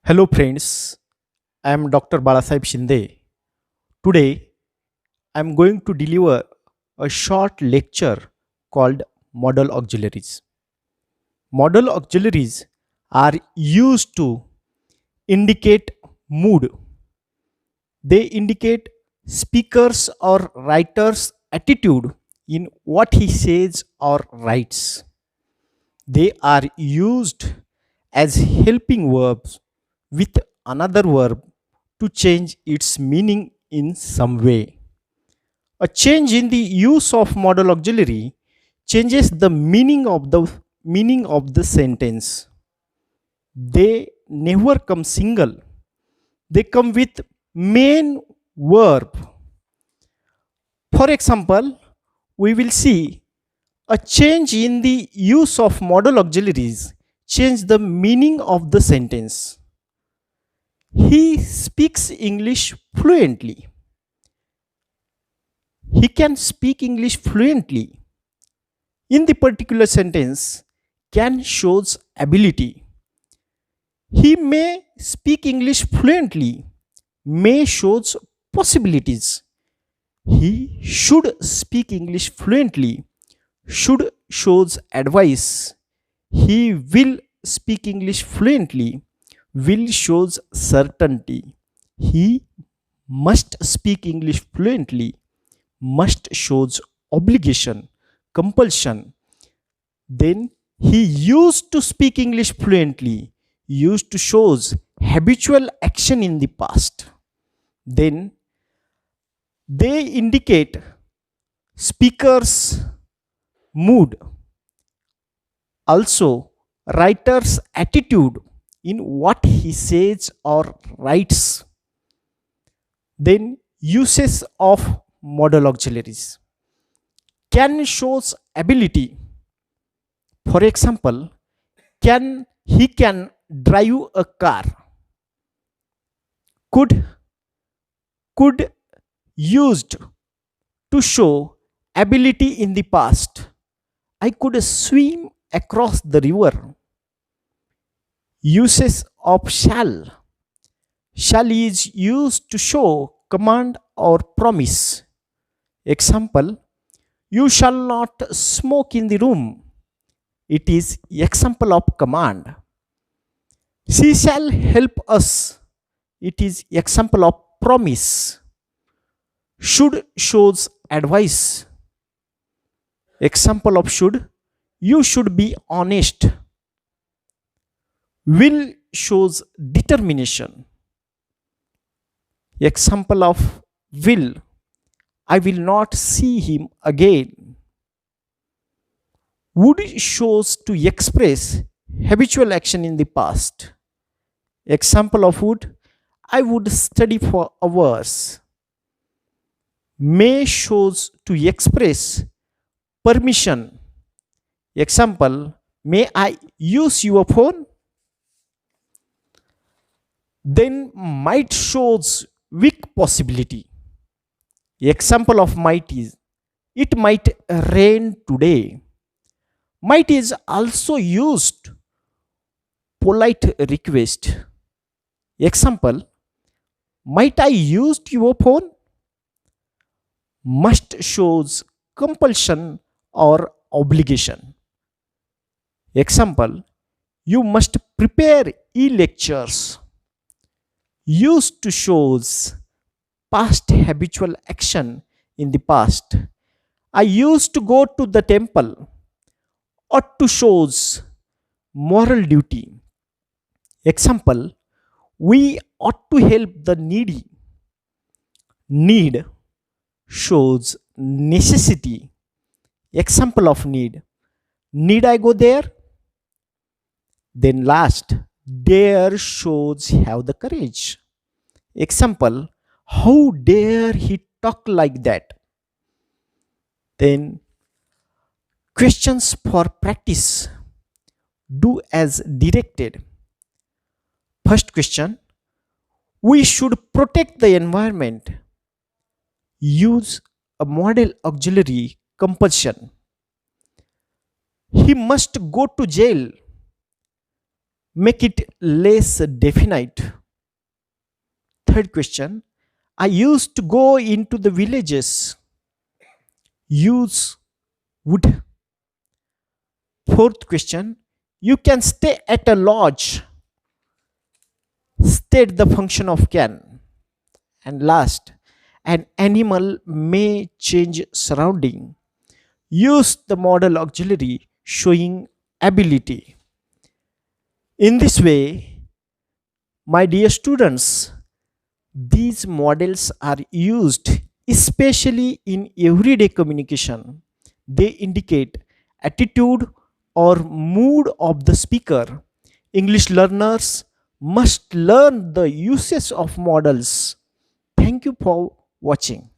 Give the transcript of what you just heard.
Hello, friends. I am Dr. Balasaheb Shinde. Today, I am going to deliver a short lecture called Modal Auxiliaries. Modal auxiliaries are used to indicate mood. They indicate speaker's or writer's attitude in what he says or writes. They are used as helping verbs with another verb to change its meaning in some way. A change in the use of modal auxiliary changes the meaning of the sentence. They never come single. They come with main verb. For example, we will see a change in the use of modal auxiliaries change the meaning of the sentence. He speaks English fluently. He can speak English fluently. In the particular sentence, can shows ability. He may speak English fluently. May shows possibilities. He should speak English fluently. Should shows advice. He will speak English fluently. Will shows certainty. He must speak English fluently. Must shows obligation, compulsion. Then he used to speak English fluently. Used to shows habitual action in the past. Then they indicate speaker's mood. Also, writer's attitude in what he says or writes. Then uses of modal auxiliaries. Can shows ability. For example, he can drive a car. Could used to show ability in the past. I could swim across the river. Uses of shall. Shall is used to show command or promise. Example, you shall not smoke in the room. It is example of command. She shall help us. It is example of promise. Should shows advice. Example of should. You should be honest. Will shows determination. Example of will. I will not see him again. Would shows to express habitual action in the past. Example of would. I would study for hours. May shows to express permission. Example, may I use your phone? Then might shows weak possibility. Example of might is, it might rain today. Might is also used polite request. Example, might I use your phone? Must shows compulsion or obligation. Example, you must prepare e-lectures. Used to shows past habitual action in the past. I used to go to the temple. Ought to shows moral duty. Example, we ought to help the needy. Need shows necessity. Example of need. Need I go there? Then last, dare shows have the courage. Example, how dare he talk like that? Then questions for practice. Do as directed. First question, we should protect the environment. Use a modal auxiliary compulsion. He must go to jail. make it less definite. Third question, I used to go into the villages, use would. Fourth question, you can stay at a lodge, state the function of can. And last, an animal may change surrounding, use the modal auxiliary showing ability. In this way, my dear students, these models are used especially in everyday communication. They indicate attitude or mood of the speaker. English learners must learn the uses of models. Thank you for watching.